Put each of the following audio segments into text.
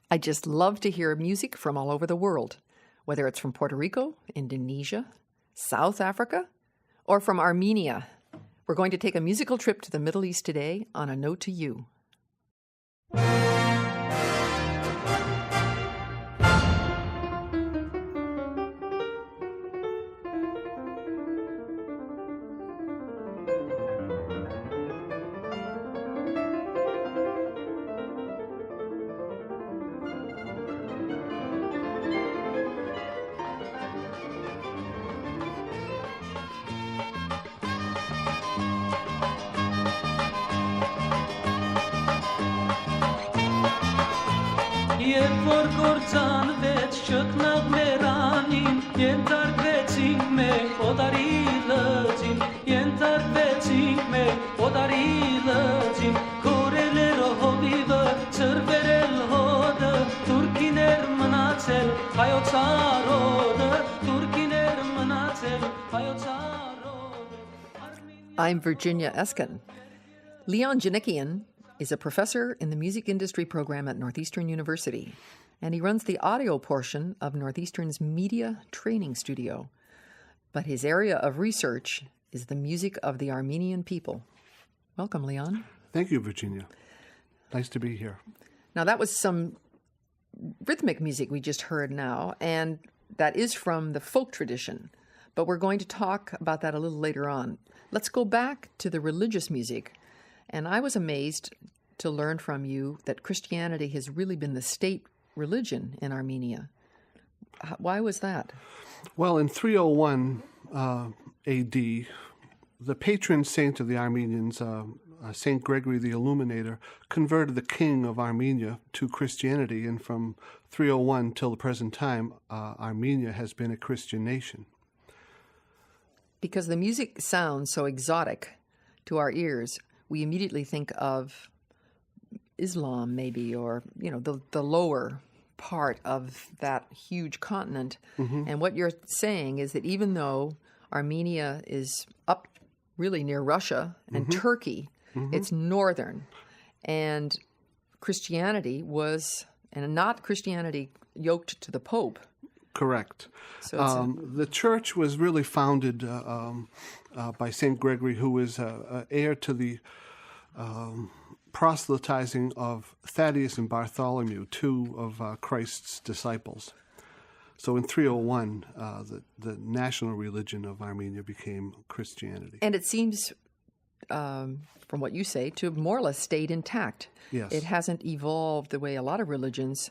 I just love to hear music from all over the world, whether it's from Puerto Rico, Indonesia, South Africa, or from Armenia. We're going to take a musical trip to the Middle East today on A Note to You. Երբ որ գործանվեց շտնավ մերանին, ենթարկվեցինք մենք օտարի լծին, ենթարկվեցինք մենք օտարի լծին, քորել էր հովիվը, ծրվել էր հոդը, թուրքին էր մնացել հայոց արոդը, թուրքին էր մնացել հայոց արոդը. I'm Virginia Eskin. Leon Janikian is a professor in the music industry program at Northeastern University, and he runs the audio portion of Northeastern's media training studio. But his area of research is the music of the Armenian people. Welcome, Leon. Thank you, Virginia. Nice to be here. Now, that was some rhythmic music we just heard now, and that is from the folk tradition, but we're going to talk about that a little later on. Let's go back to the religious music. And I was amazed to learn from you that Christianity has really been the state religion in Armenia. Why was that? Well, in 301 A.D., the patron saint of the Armenians, Saint Gregory the Illuminator, converted the king of Armenia to Christianity, and from 301 till the present time, Armenia has been a Christian nation. Because the music sounds so exotic to our ears, we immediately think of Islam, maybe, or, the lower part of that huge continent. Mm-hmm. And what you're saying is that even though Armenia is up really near Russia and mm-hmm. Turkey, mm-hmm. it's northern. And Christianity was, and not Christianity yoked to the Pope. Correct. So the church was really founded by Saint Gregory, who is heir to the proselytizing of Thaddeus and Bartholomew, two of Christ's disciples. So in 301, the national religion of Armenia became Christianity. And it seems, from what you say, to have more or less stayed intact. Yes. It hasn't evolved the way a lot of religions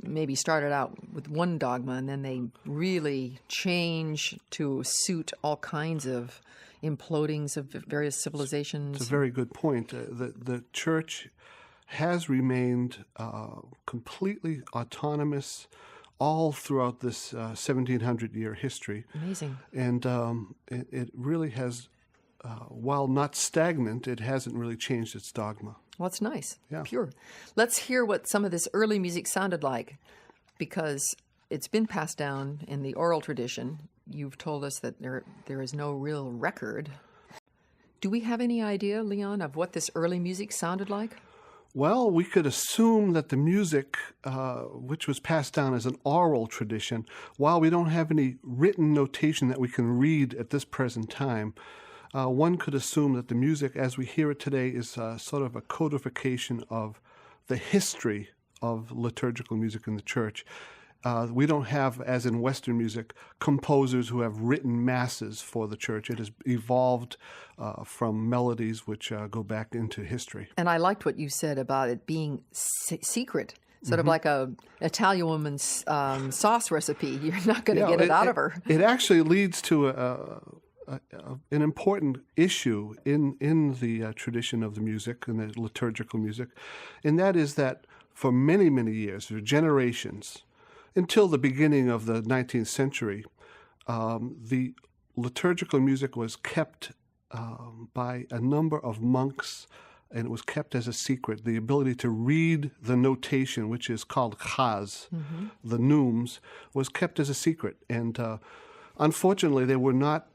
maybe started out with one dogma and then they really change to suit all kinds of implodings of various civilizations. It's a very good point. The church has remained completely autonomous all throughout this 1700-year history. Amazing. And it really has, while not stagnant, it hasn't really changed its dogma. Well, it's nice. Yeah. Pure. Let's hear what some of this early music sounded like, because it's been passed down in the oral tradition. You've told us that there is no real record. Do we have any idea, Leon, of what this early music sounded like? Well, we could assume that the music, which was passed down as an oral tradition, while we don't have any written notation that we can read at this present time, one could assume that the music, as we hear it today, is sort of a codification of the history of liturgical music in the church. We don't have, as in Western music, composers who have written masses for the church. It has evolved from melodies which go back into history. And I liked what you said about it being secret. Sort mm-hmm. of like an Italian woman's sauce recipe. You're not going to get it out of her. It actually leads to an important issue in the tradition of the music and the liturgical music, and that is that for many, many years, for generations, until the beginning of the 19th century, the liturgical music was kept by a number of monks, and it was kept as a secret. The ability to read the notation, which is called chaz, mm-hmm. the neumes, was kept as a secret. And unfortunately, they were not.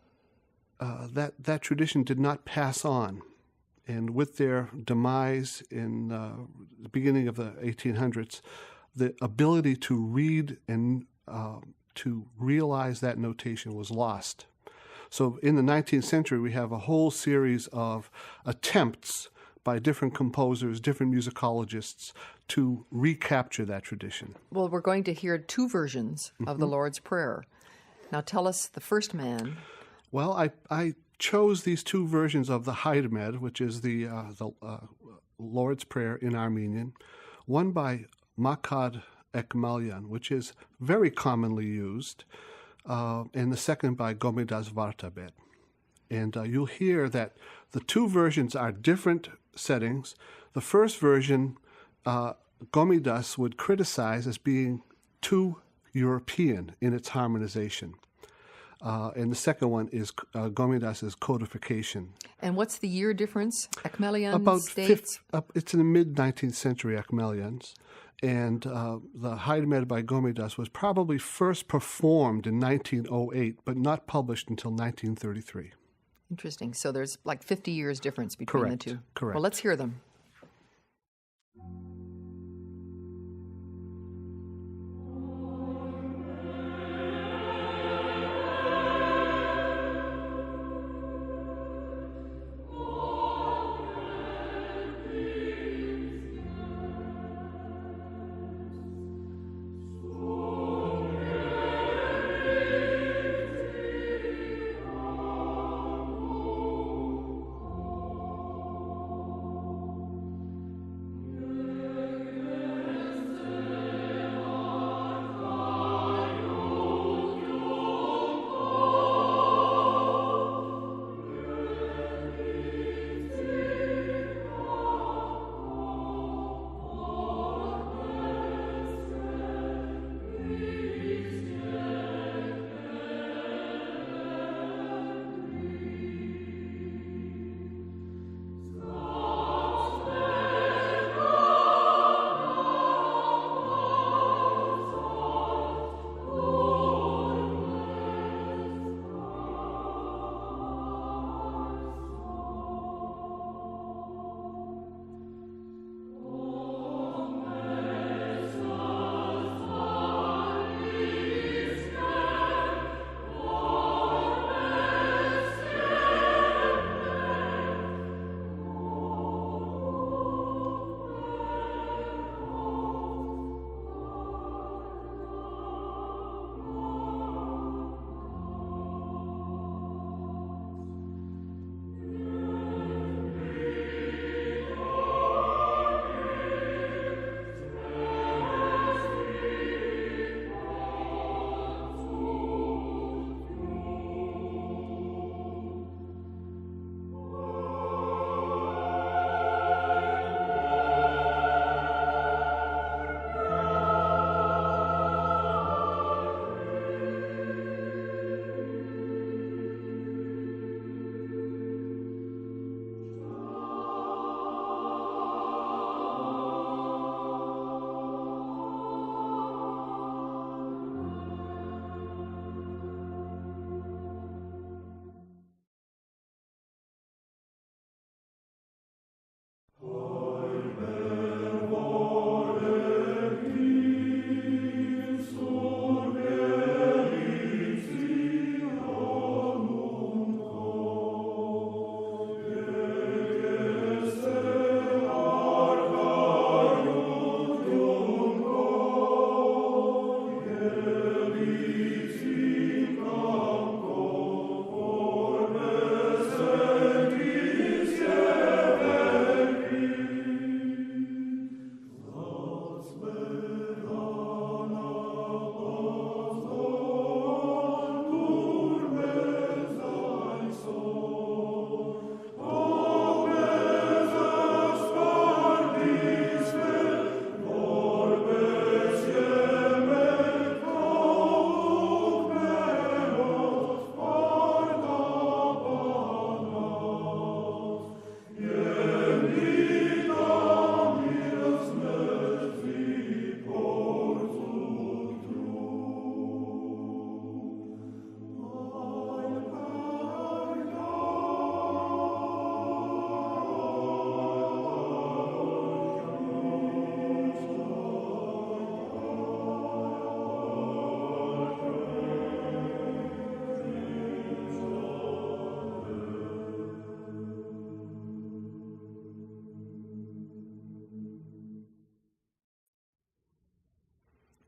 That tradition did not pass on. And with their demise in the beginning of the 1800s, the ability to read and to realize that notation was lost. So in the 19th century, we have a whole series of attempts by different composers, different musicologists, to recapture that tradition. Well, we're going to hear two versions of the Lord's Prayer. Now tell us the first man. Well, I chose these two versions of the Haidmed, which is the Lord's Prayer in Armenian, one by Makad Ekmalyan, which is very commonly used, and the second by Gomidas Vartabed. And you'll hear that the two versions are different settings. The first version, Gomidas would criticize as being too European in its harmonization. And the second one is Gomidas's codification. And what's the year difference? Ekmelian About states? it's in the mid-19th century Ekmelians. And the Haidmed by Gomidas was probably first performed in 1908, but not published until 1933. Interesting. So there's like 50 years difference between Correct. the two. Correct. Well, let's hear them.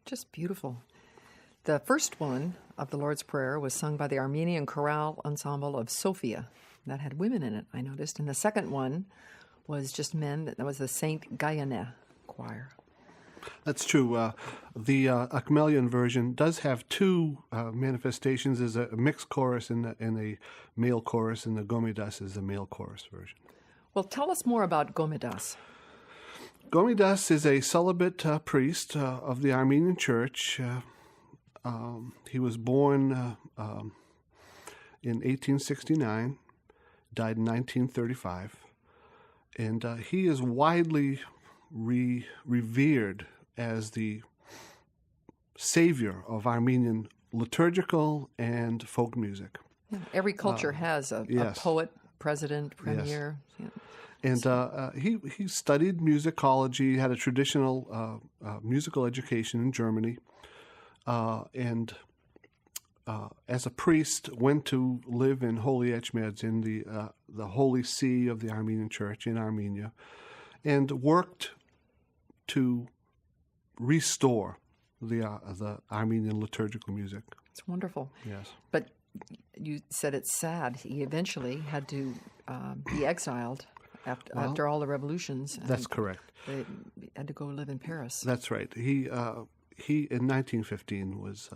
Just beautiful. The first one of the Lord's Prayer was sung by the Armenian chorale ensemble of Sofia. That had women in it, I noticed. And the second one was just men. That was the Saint Guyane choir. That's true. The Achmelian version does have two manifestations. There's a mixed chorus and a male chorus, and the Gomidas is a male chorus version. Well, tell us more about Gomidas. Gomidas is a celibate priest of the Armenian Church. He was born in 1869, died in 1935, and he is widely revered as the savior of Armenian liturgical and folk music. Yeah, every culture has a poet, president, premier. Yes. Yeah. And he studied musicology, had a traditional musical education in Germany, and as a priest went to live in Holy Echmeds in the Holy See of the Armenian Church in Armenia, and worked to restore the Armenian liturgical music. It's wonderful. Yes. But you said it's sad. He eventually had to be exiled after all the revolutions. That's correct. They had to go live in Paris. That's right. He in 1915 was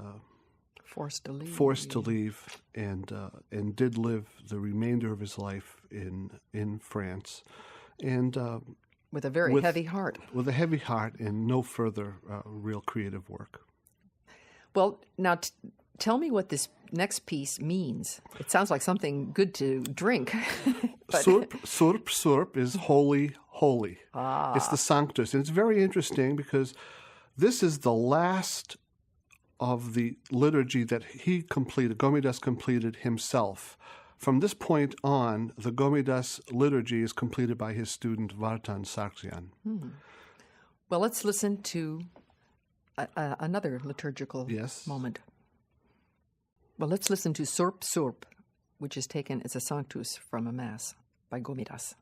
forced to leave. Forced to leave, and did live the remainder of his life in France, and with a very heavy heart. With a heavy heart and no further real creative work. Well, now tell me what this next piece means. It sounds like something good to drink. Surp is holy, holy. It's the Sanctus. And it's very interesting because this is the last of the liturgy that he completed, Gomidas completed himself. From this point on, the Gomidas liturgy is completed by his student Vartan Sargsyan. Well, let's listen to another liturgical moment. Well, let's listen to Surp, which is taken as a sanctus from a mass by Gomidas.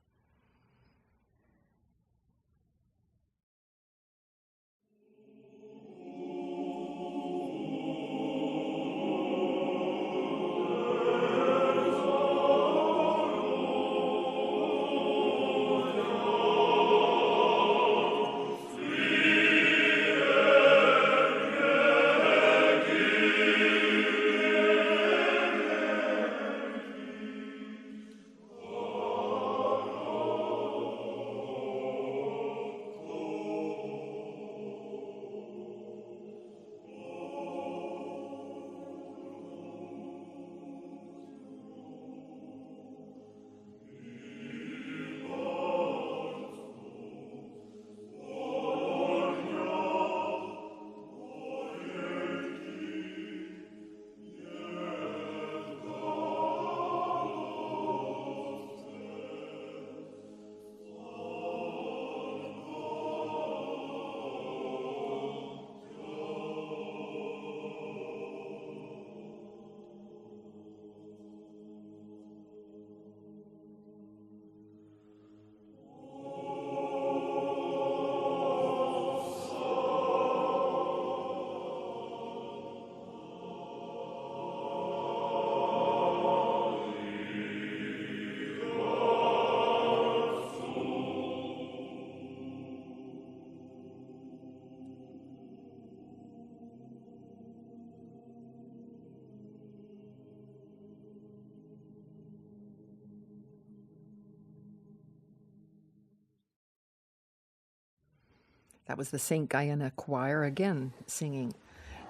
That was the St. Guyane choir again singing.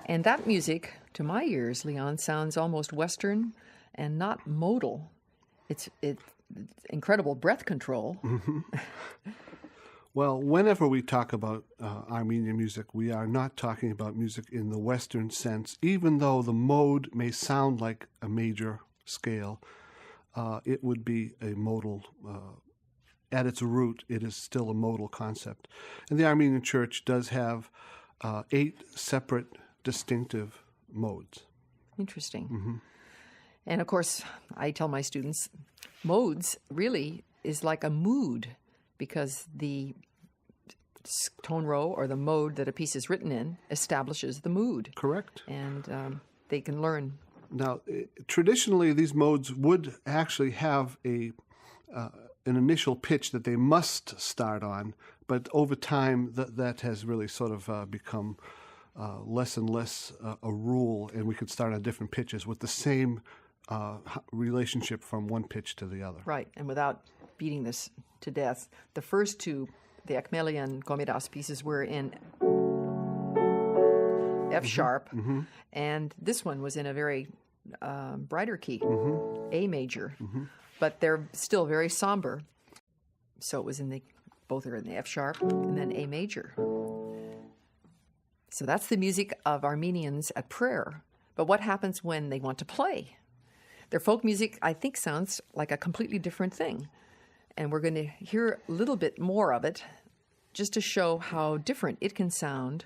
And that music, to my ears, Leon, sounds almost Western and not modal. It's incredible breath control. Mm-hmm. Well, whenever we talk about Armenian music, we are not talking about music in the Western sense. Even though the mode may sound like a major scale, it would be a modal. At its root, it is still a modal concept. And the Armenian Church does have 8 separate, distinctive modes. Interesting. Mm-hmm. And of course, I tell my students, modes really is like a mood, because the tone row or the mode that a piece is written in establishes the mood. Correct. And they can learn. Now, traditionally, these modes would actually have an initial pitch that they must start on, but over time that has really sort of become less and less a rule, and we could start on different pitches with the same relationship from one pitch to the other. Right, and without beating this to death, the first two, the Akmelian Gomidas pieces, were in F sharp, and this one was in a very brighter key, A major, but they're still very somber. So it was both are in the F sharp and then A major. So that's the music of Armenians at prayer. But what happens when they want to play? Their folk music, I think, sounds like a completely different thing. And we're going to hear a little bit more of it just to show how different it can sound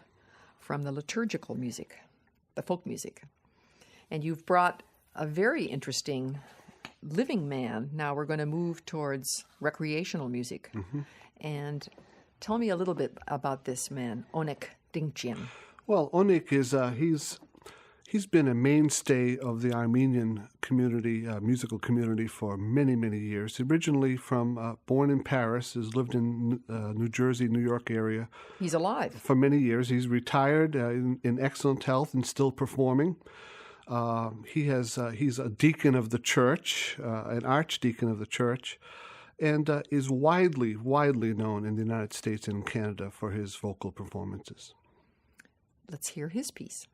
from the liturgical music, the folk music. And you've brought a very interesting living man. Now we're going to move towards recreational music. And tell me a little bit about this man, Onik Dinkjian. Well, Onik is he's been a mainstay of the Armenian community, musical community, for many, many years. Originally born in Paris, has lived in New Jersey, New York area. He's alive. For many years. He's retired in excellent health and still performing. He's a deacon of the church, an archdeacon of the church, and is widely known in the United States and Canada for his vocal performances. Let's hear his piece.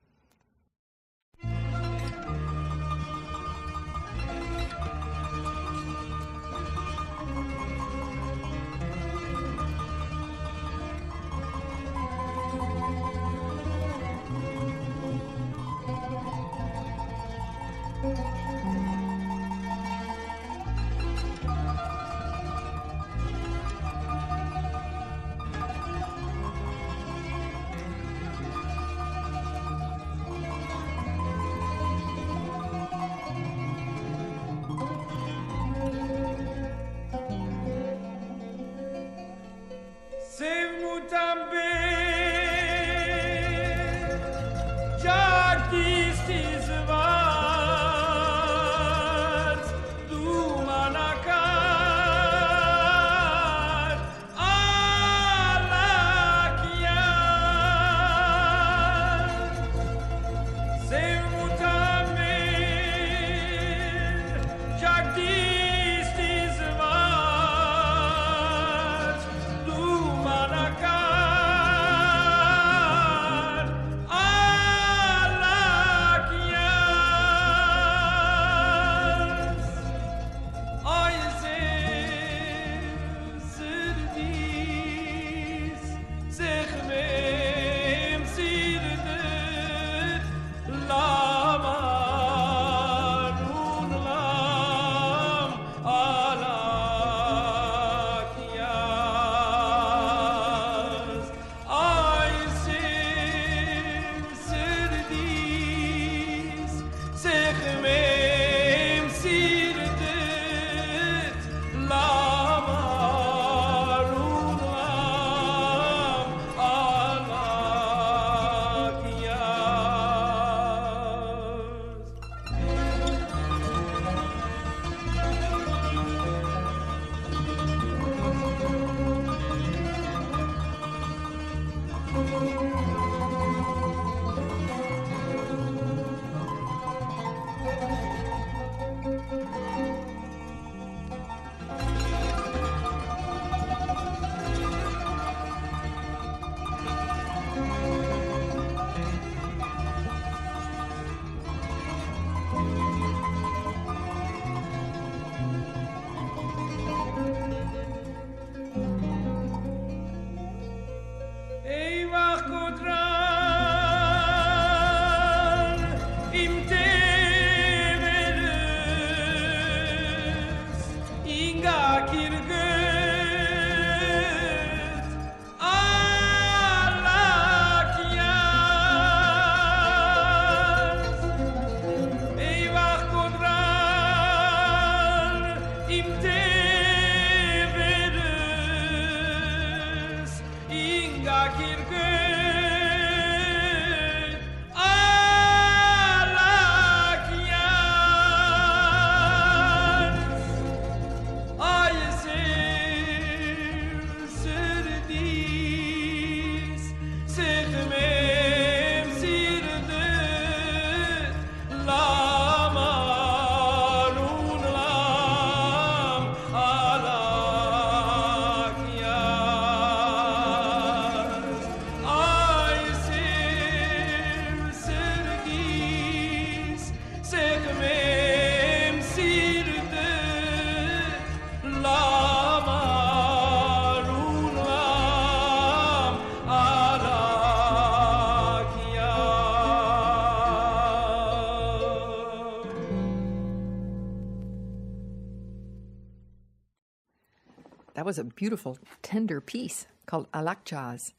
That was a beautiful, tender piece called Alakjaz.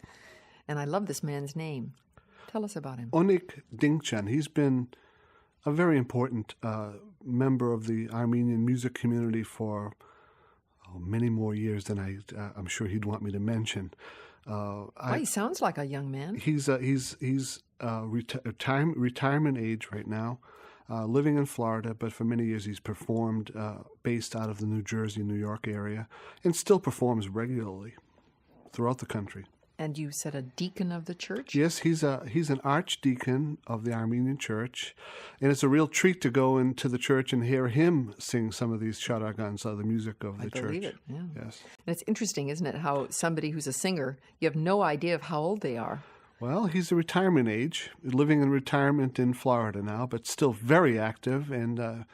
And I love this man's name. Tell us about him. Onik Dingchan, he's been a very important member of the Armenian music community for many more years than I'm sure he'd want me to mention. He sounds like a young man. He's retirement age right now, living in Florida, but for many years he's performed based out of the New Jersey, New York area, and still performs regularly throughout the country. And you said a deacon of the church? Yes, he's an archdeacon of the Armenian church, and it's a real treat to go into the church and hear him sing some of these charagans, the music of the church. I believe it, yeah. Yes. And it's interesting, isn't it, how somebody who's a singer, you have no idea of how old they are. Well, he's a retirement age, living in retirement in Florida now, but still very active, and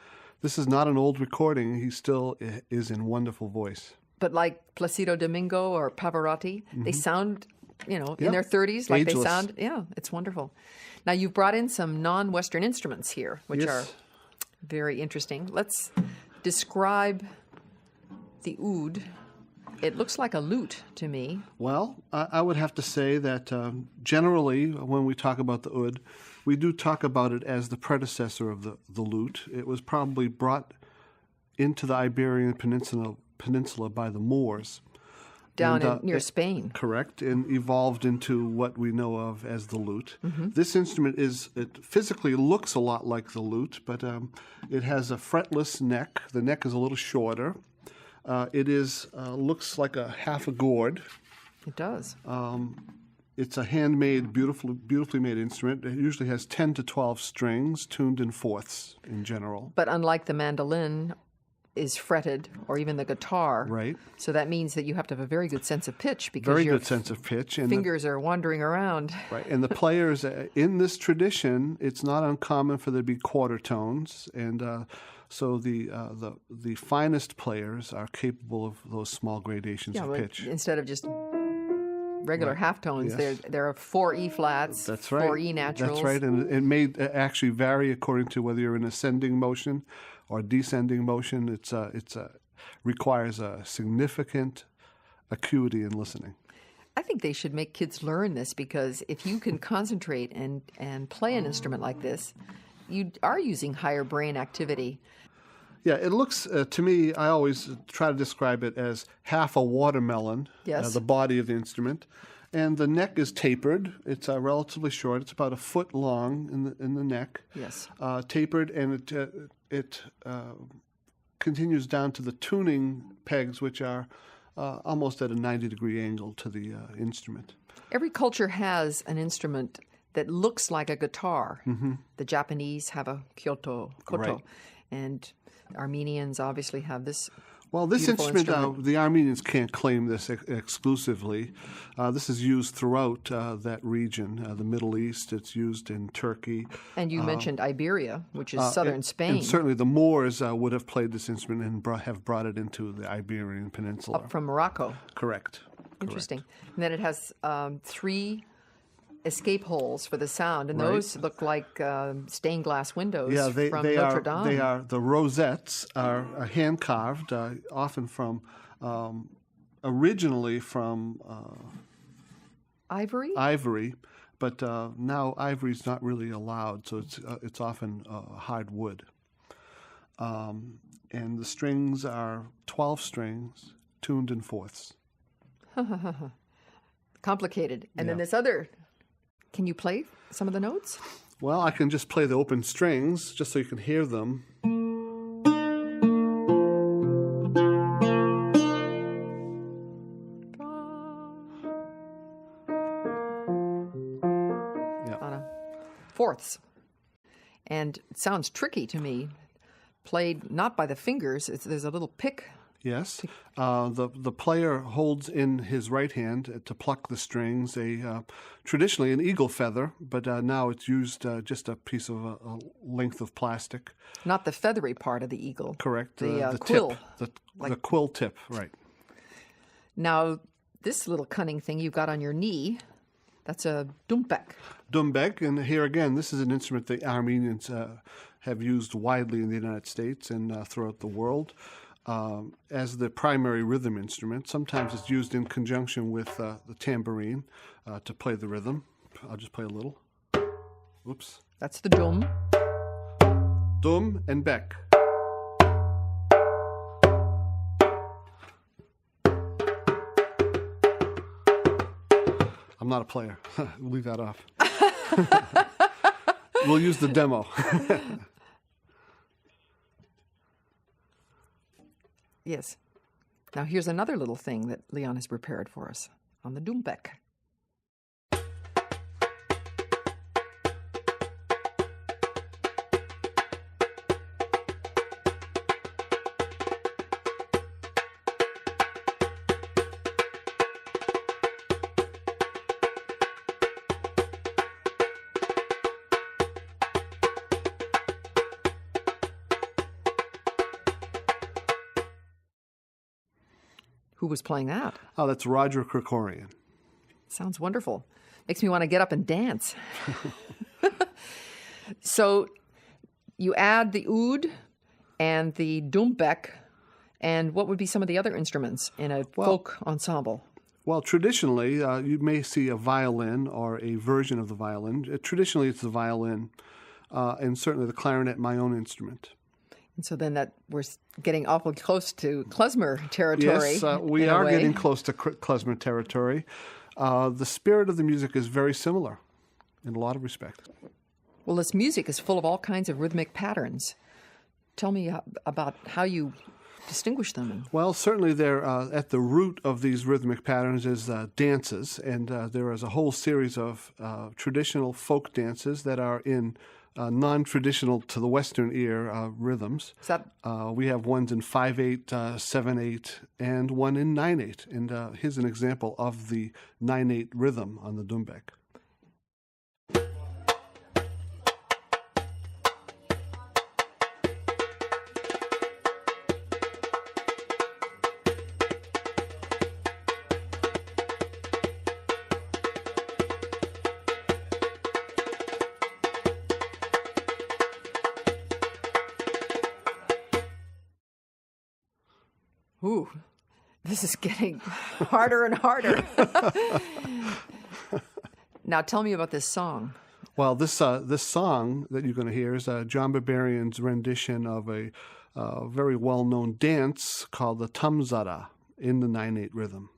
this is not an old recording. He still is in wonderful voice. But like Placido Domingo or Pavarotti, they sound, in Yep. their 30s, like Ageless. they sound. Yeah, it's wonderful. Now, you've brought in some non-Western instruments here, which Yes. are very interesting. Let's describe the oud. It looks like a lute to me. Well, I would have to say that generally, when we talk about the oud, we do talk about it as the predecessor of the lute. It was probably brought into the Iberian Peninsula by the Moors. Down near Spain. Correct, and evolved into what we know of as the lute. This instrument it physically looks a lot like the lute, but it has a fretless neck. The neck is a little shorter. It looks like a half a gourd. It does. It's a handmade, beautifully made instrument. It usually has 10 to 12 strings, tuned in fourths in general. But unlike the mandolin, is fretted, or even the guitar. Right. So that means that you have to have a very good sense of pitch because Very your good sense of pitch. And fingers are wandering around. right, and the players in this tradition, it's not uncommon for there to be quarter tones, and so the finest players are capable of those small gradations of but pitch. instead of just regular half tones, Yes. there are 4 E flats, That's right. 4 E naturals. That's right, and it may actually vary according to whether you're in ascending motion or descending motion. It's requires a significant acuity in listening. I think they should make kids learn this because if you can concentrate and play an instrument like this, you are using higher brain activity. Yeah, it looks to me. I always try to describe it as half a watermelon. Yes. The body of the instrument, and the neck is tapered. It's relatively short. It's about a foot long in the neck. Yes. Tapered, and it continues down to the tuning pegs, which are almost at a 90-degree angle to the instrument. Every culture has an instrument that looks like a guitar. The Japanese have a koto, Right. and Armenians obviously have this. Well, this beautiful instrument, the Armenians can't claim this exclusively. This is used throughout that region, the Middle East. It's used in Turkey. And you mentioned Iberia, which is southern Spain. And certainly the Moors would have played this instrument and have brought it into the Iberian Peninsula. Up from Morocco. Correct. Interesting. And then it has 3 escape holes for the sound, and Right. those look like stained glass windows Yeah, they from they Notre are. Dame. They are. The rosettes are hand carved, often from originally from Ivory? ivory, but now ivory is not really allowed, so it's often hardwood. And the strings are 12 strings tuned in fourths. Complicated. And then Yeah. this other, can you play some of the notes? Well, I can just play the open strings just so you can hear them. On a fourths. And it sounds tricky to me. Played not by the fingers. There's a little pick. Yes. The player holds in his right hand to pluck the strings traditionally an eagle feather, but now it's used just a piece of a length of plastic. Not the feathery part of the eagle. Correct. The quill. Tip. The quill tip, right. Now, this little cunning thing you've got on your knee, that's a dumbek. Dumbek, and here again, this is an instrument the Armenians have used widely in the United States and throughout the world. As the primary rhythm instrument. Sometimes it's used in conjunction with the tambourine to play the rhythm. I'll just play a little. Oops. That's the dum. Dum and bek. I'm not a player. We'll leave that off. We'll use the demo. Yes. Now here's another little thing that Leon has prepared for us on the dumbek. Who was playing that? Oh, that's Roger Krikorian. Sounds wonderful. Makes me want to get up and dance. So you add the oud and the dumbek, and what would be some of the other instruments in a folk ensemble? Well, traditionally, you may see a violin or a version of the violin. Traditionally, it's the violin, and certainly the clarinet, my own instrument. And so then that we're getting awful close to klezmer territory. Yes, we are getting close to klezmer territory. The spirit of the music is very similar in a lot of respects. Well, this music is full of all kinds of rhythmic patterns. Tell me about how you distinguish them. Well, certainly they're at the root of these rhythmic patterns is dances, and there is a whole series of traditional folk dances that are in non-traditional to the Western ear rhythms. Is that we have ones in 5/8, 7/8, and one in 9/8. And here's an example of the 9/8 rhythm on the dumbek. Ooh, this is getting harder and harder. Now tell me about this song. Well, this song that you're going to hear is John Barbarian's rendition of a very well-known dance called the Tamzara in the 9/8 rhythm.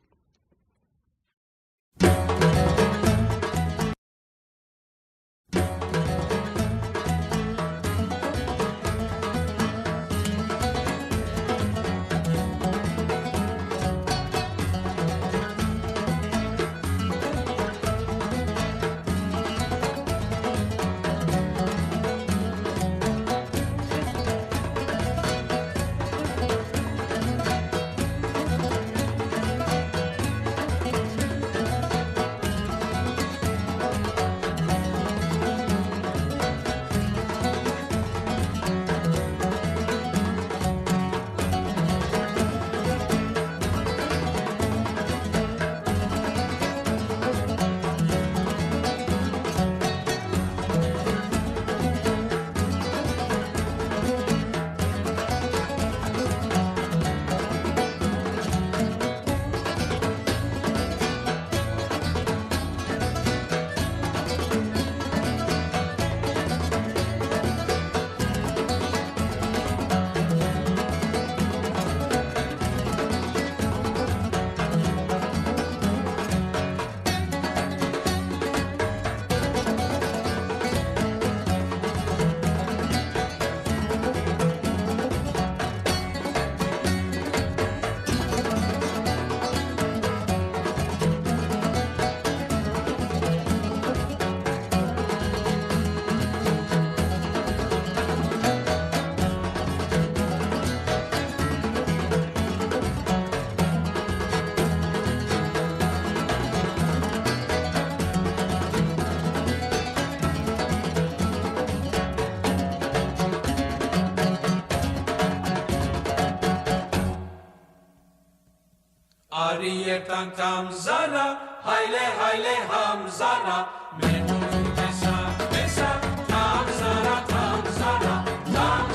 Ariye tam tam zara, hayle hayle hamzara, metu besa besa, tam zara tam zara, tam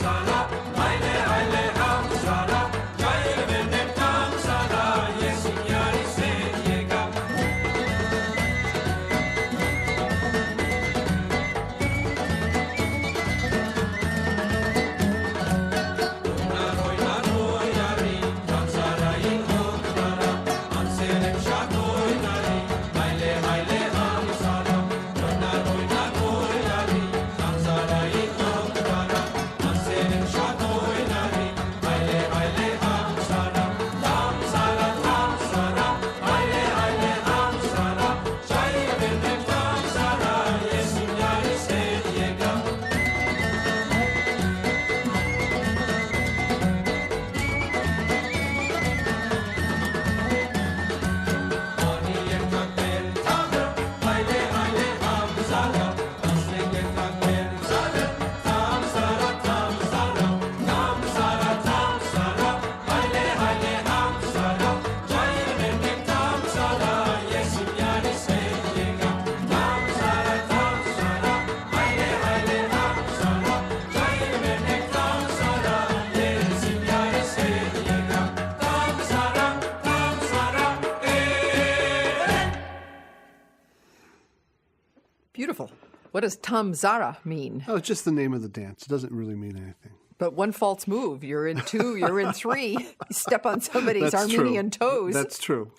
zara, hayle hayle hamzara, jayel benem tam zara, yesin yari sen yega. Beautiful. What does Tam Zara mean? Oh, it's just the name of the dance. It doesn't really mean anything. But one false move, you're in 2, you're in 3. You step on somebody's That's Armenian true. toes. That's true.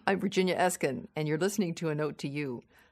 I'm Virginia Eskin, and you're listening to A Note to You.